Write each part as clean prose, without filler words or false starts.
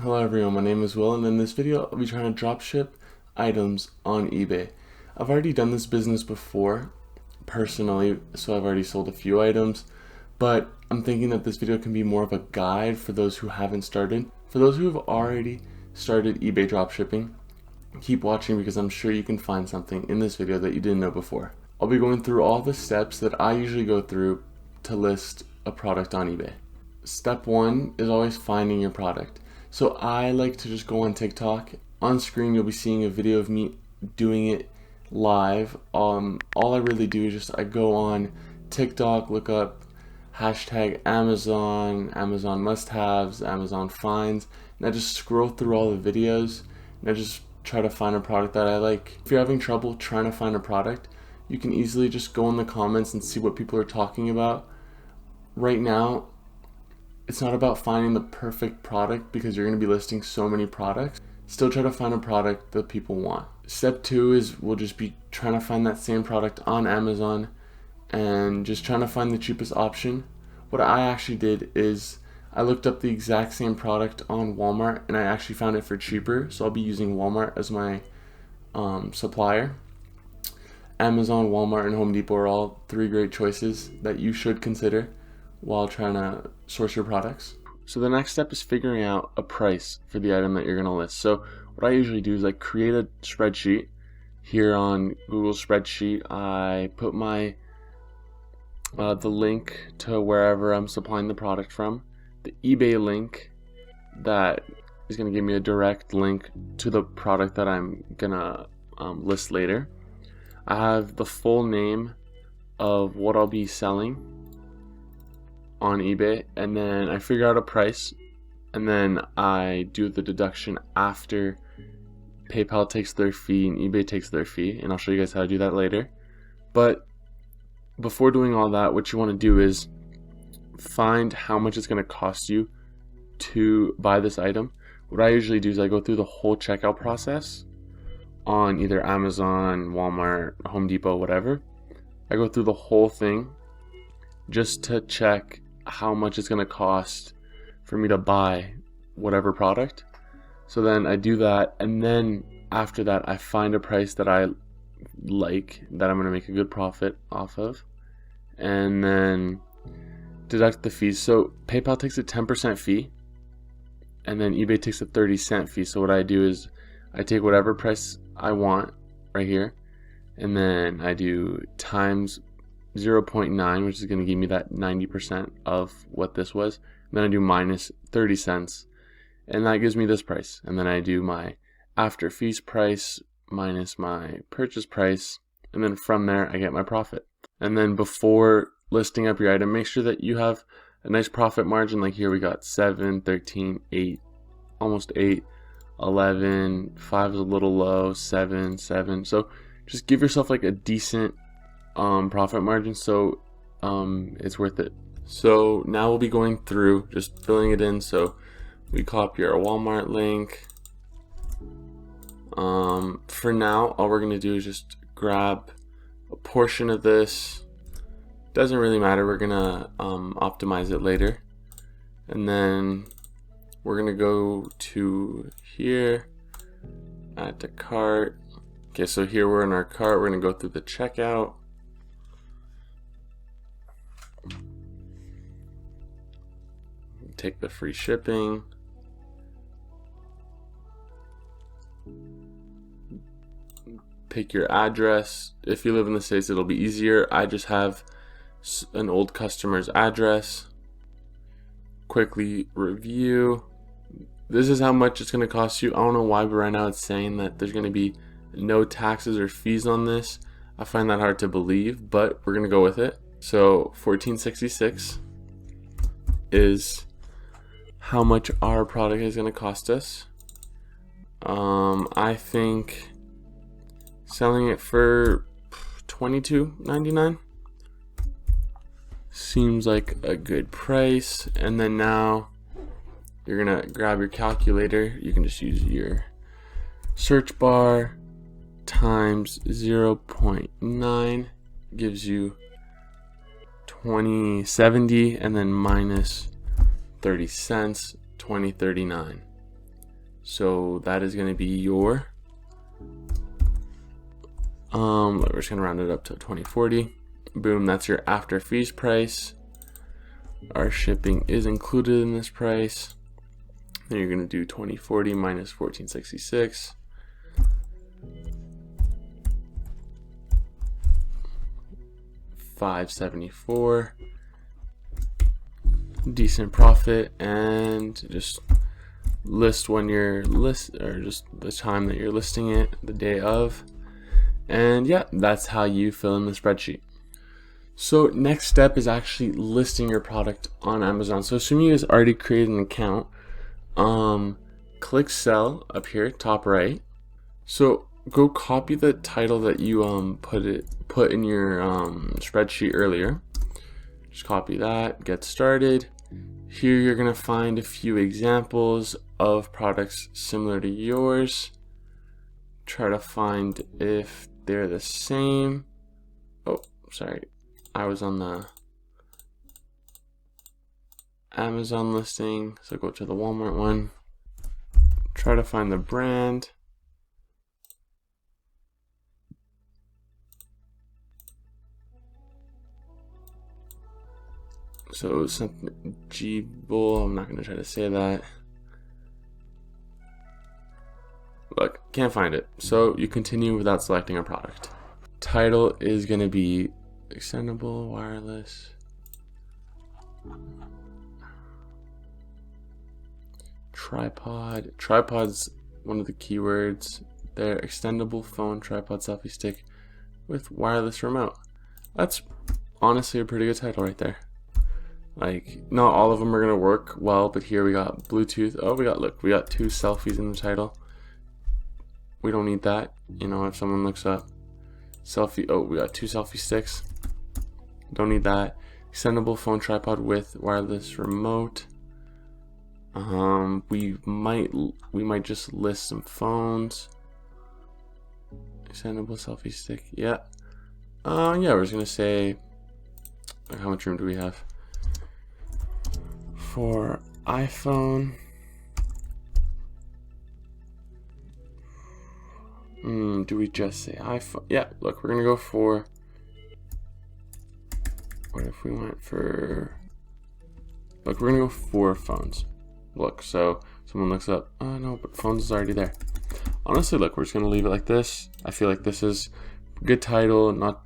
Hello everyone, my name is Will, and in this video I'll be trying to dropship items on eBay. I've already done this business before, personally, so I've already sold a few items, but I'm thinking that this video can be more of a guide for those who haven't started. For those who have already started eBay dropshipping, keep watching because I'm sure you can find something in this video that you didn't know before. I'll be going through all the steps that I usually go through to list a product on eBay. Step one is always finding your product. So I like to just go on TikTok. On screen you'll be seeing a video of me doing it live. All I really do is just I go on TikTok, look up hashtag Amazon, Amazon must-haves, Amazon finds, and I just scroll through all the videos and I just try to find a product that I like. If you're having trouble trying to find a product, you can easily just go in the comments and see what people are talking about. Right now, it's not about finding the perfect product because you're going to be listing so many products. Still try to find a product that people want. Step two is we'll just be trying to find that same product on Amazon and just trying to find the cheapest option. What I actually did is I looked up the exact same product on Walmart and I actually found it for cheaper. So I'll be using Walmart as my supplier. Amazon, Walmart, and Home Depot are all three great choices that you should consider while trying to source your products. So the next step is figuring out a price for the item that you're going to list. So what I usually do is I create a spreadsheet. Here on Google Spreadsheet, I put my the link to wherever I'm supplying the product from, the eBay link that is going to give me a direct link to the product that I'm going to list later. I have the full name of what I'll be selling on eBay, and then I figure out a price, and then I do the deduction after PayPal takes their fee and eBay takes their fee, and I'll show you guys how to do that later. But before doing all that, what you want to do is find how much it's going to cost you to buy this item. What I usually do is I go through the whole checkout process on either Amazon, Walmart, Home Depot, whatever. I go through the whole thing just to check how much it's going to cost for me to buy whatever product. So then I do that, and then after that I find a price that I like, that I'm going to make a good profit off of, and then deduct the fees. So PayPal takes a 10% fee and then eBay takes a 30-cent fee. So what I do is I take whatever price I want right here, and then I do times 0.9, which is going to give me that 90% of what this was. And then I do minus 30 cents, and that gives me this price. And then I do my after fees price minus my purchase price, and then from there I get my profit. And then before listing up your item, make sure that you have a nice profit margin. Like here we got 7, 13, 8, almost 8, 11, 5 is a little low, 7, 7. So just give yourself like a decent profit margin, so it's worth it. So now we'll be going through just filling it in. So we copy our Walmart link. For now, all we're gonna do is just grab a portion of this. Doesn't really matter, we're gonna optimize it later. And then we're gonna go to here, add to cart. Okay, so here we're in our cart. We're gonna go through the checkout. Take the free shipping. Pick your address. If you live in the States, it'll be easier. I just have an old customer's address. Quickly review. This is how much it's going to cost you. I don't know why, but right now it's saying that there's going to be no taxes or fees on this. I find that hard to believe, but we're going to go with it. So $14.66 is how much our product is going to cost us. I think selling it for $22.99 seems like a good price. And then now you're gonna grab your calculator. You can just use your search bar, times 0.9 gives you 2070, and then minus 30 cents, 2039. So that is going to be your, we're just going to round it up to 2040. Boom, that's your after fees price. Our shipping is included in this price. Then you're going to do 2040 minus 1466. $574. Decent profit, and just list when you're or just the time that you're listing it, the day of. And yeah, that's how you fill in the spreadsheet. So next step is actually listing your product on Amazon. So assuming you guys already created an account, click sell up here, top right. So go copy the title that you put in your spreadsheet earlier. Just copy that, get started. Here you're gonna find a few examples of products similar to yours. Try to find if they're the same. Oh, sorry. I was on the Amazon listing, so go to the Walmart one. Try to find the brand. So something G-Bull, I'm not going to try to say that. Look, can't find it. So you continue without selecting a product. Title is going to be extendable wireless. Tripod. Tripod's one of the keywords there. Extendable phone tripod selfie stick with wireless remote. That's honestly a pretty good title right there. Like, not all of them are gonna work well, but here we got Bluetooth. Oh, we got 2 selfies in the title. We don't need that. You know, if someone looks up selfie, oh, we got 2 selfie sticks. Don't need that. Extendable phone tripod with wireless remote. We might just list some phones. Extendable selfie stick. Yeah. Yeah, we're just gonna say, like, how much room do we have? For iPhone, do we just say iPhone? Yeah, look, we're gonna go for, what if we went for, look, we're gonna go 4 phones. Look, so someone looks up, oh no, but phones is already there. Honestly, look, we're just gonna leave it like this. I feel like this is a good title, not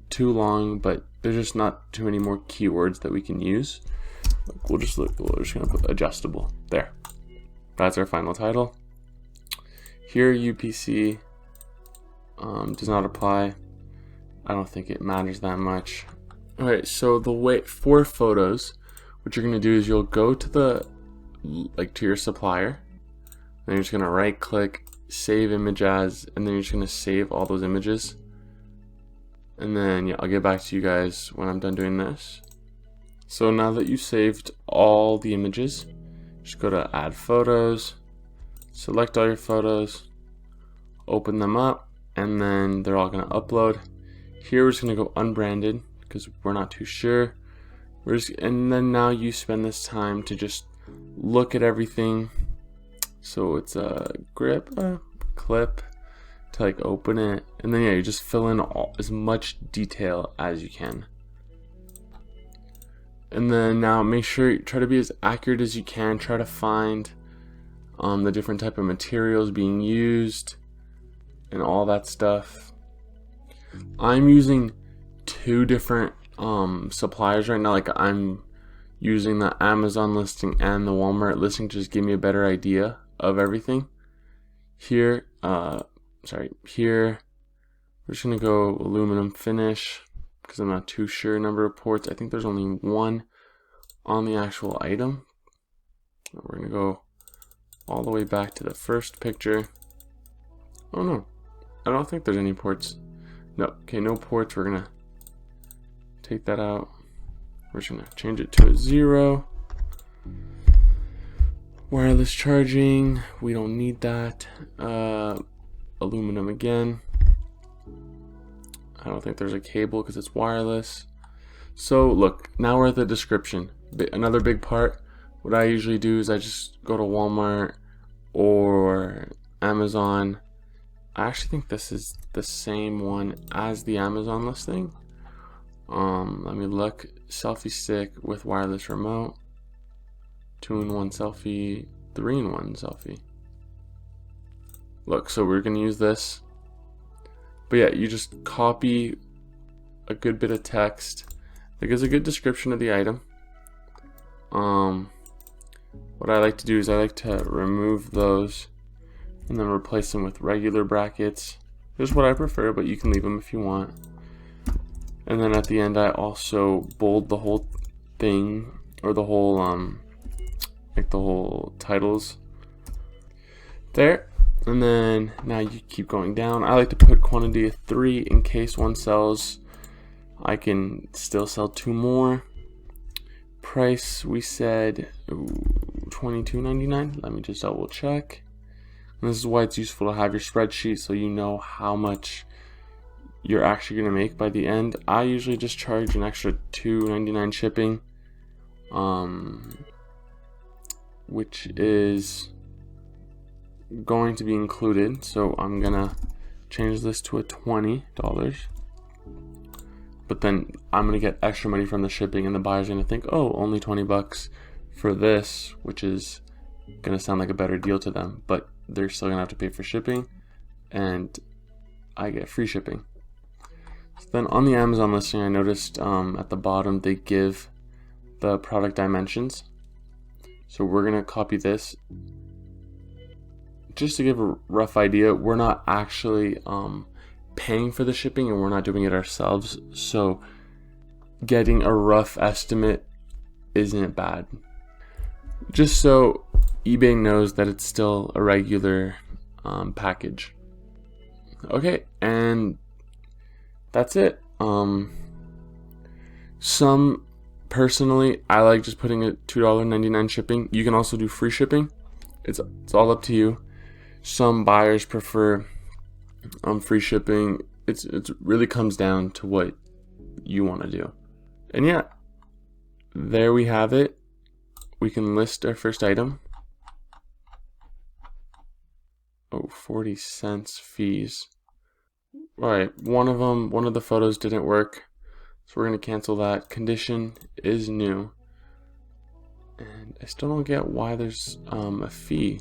too long, but there's just not too many more keywords that we can use. We're just gonna put adjustable there. That's our final title. Here UPC does not apply. I don't think it matters that much. Alright, so the way for photos, what you're gonna do is you'll go to the to your supplier, then you're just gonna right click, save image as, and then you're just gonna save all those images. And then yeah, I'll get back to you guys when I'm done doing this. So now that you saved all the images, just go to add photos, select all your photos, open them up, and then they're all gonna upload. Here we're just gonna go unbranded because we're not too sure. And then now you spend this time to just look at everything. So it's a grip, clip to like open it, and then yeah, you just fill in as much detail as you can. And then now make sure you try to be as accurate as you can. Try to find the different type of materials being used and all that stuff. I'm using 2 different suppliers right now. Like, I'm using the Amazon listing and the Walmart listing to just give me a better idea of everything. Here, here we're just gonna go aluminum finish because I'm not too sure number of ports. I think there's only 1 on the actual item. We're gonna go all the way back to the first picture. Oh no, I don't think there's any ports. No, okay, no ports. We're gonna take that out. We're just gonna change it to a 0. Wireless charging, we don't need that. Aluminum again. I don't think there's a cable because it's wireless. So look, now we're at the description. Another big part, what I usually do is I just go to Walmart or Amazon. I actually think this is the same one as the Amazon listing. Let me look. Selfie stick with wireless remote, 2-in-1 selfie, 3-in-1 selfie. Look, so we're gonna use this. But yeah, you just copy a good bit of text that gives a good description of the item. What I like to do is I like to remove those and then replace them with regular brackets. Here's what I prefer, but you can leave them if you want. And then at the end, I also bold the whole thing, or the whole like the whole titles there. And then now you keep going down. I like to put quantity of 3 in case one sells. I can still sell 2 more. Price, we said $22.99. Let me just double check. And this is why it's useful to have your spreadsheet, so you know how much you're actually going to make by the end. I usually just charge an extra $2.99 shipping, which is going to be included. So I'm gonna change this to a $20, but then I'm gonna get extra money from the shipping, and the buyer's gonna think, oh, only 20 bucks for this, which is gonna sound like a better deal to them, but they're still gonna have to pay for shipping, and I get free shipping. So then on the Amazon listing, I noticed at the bottom they give the product dimensions. So we're gonna copy this. Just to give a rough idea, we're not actually paying for the shipping, and we're not doing it ourselves, so getting a rough estimate isn't bad. Just so eBay knows that it's still a regular package. Okay, and that's it. Personally, I like just putting a $2.99 shipping. You can also do free shipping. It's all up to you. Some buyers prefer free shipping. It really comes down to what you want to do. And yeah, there we have it. We can list our first item. Oh, 40 cents fees. All right, one of the photos didn't work, so we're gonna cancel that. Condition is new, and I still don't get why there's a fee.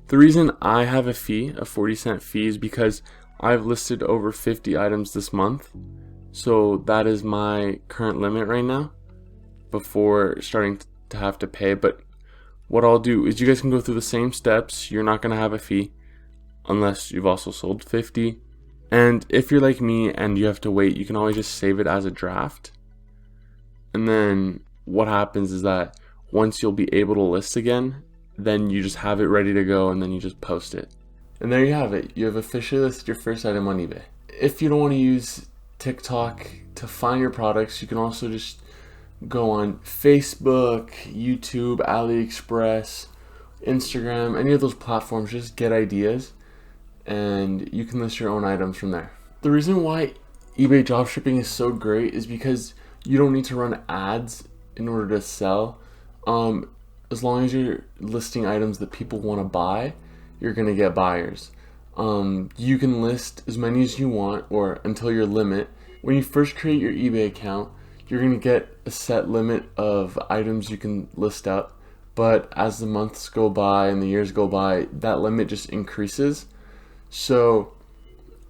The reason I have a fee, a 40-cent fee, is because I've listed over 50 items this month. So that is my current limit right now before starting to have to pay. But what I'll do is you guys can go through the same steps. You're not going to have a fee unless you've also sold 50. And if you're like me and you have to wait, you can always just save it as a draft. And then what happens is that once you'll be able to list again, then you just have it ready to go, and then you just post it. And there you have it. You have officially listed your first item on eBay. If you don't want to use TikTok to find your products, you can also just go on Facebook, YouTube, AliExpress, Instagram, any of those platforms. Just get ideas, and you can list your own items from there. The reason why eBay dropshipping is so great is because you don't need to run ads in order to sell. As long as you're listing items that people want to buy, you're going to get buyers. You can list as many as you want, or until your limit. When you first create your eBay account, you're going to get a set limit of items you can list up. But as the months go by and the years go by, that limit just increases. So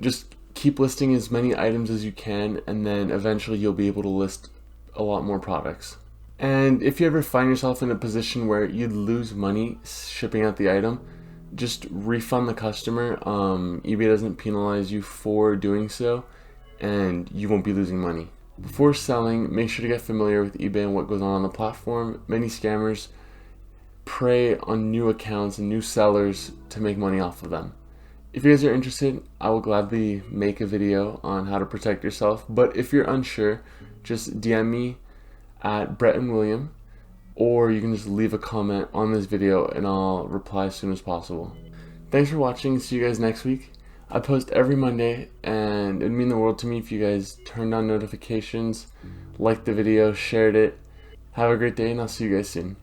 just keep listing as many items as you can, and then eventually you'll be able to list a lot more products. And if you ever find yourself in a position where you'd lose money shipping out the item, just refund the customer. eBay doesn't penalize you for doing so, and you won't be losing money. Before selling, make sure to get familiar with eBay and what goes on the platform. Many scammers prey on new accounts and new sellers to make money off of them. If you guys are interested, I will gladly make a video on how to protect yourself. But if you're unsure, just DM me at Brett and William, or you can just leave a comment on this video and I'll reply as soon as possible. Thanks for watching. See you guys next week. I post every Monday, and it'd mean the world to me if you guys turned on notifications, liked the video, shared it. Have a great day, and I'll see you guys soon.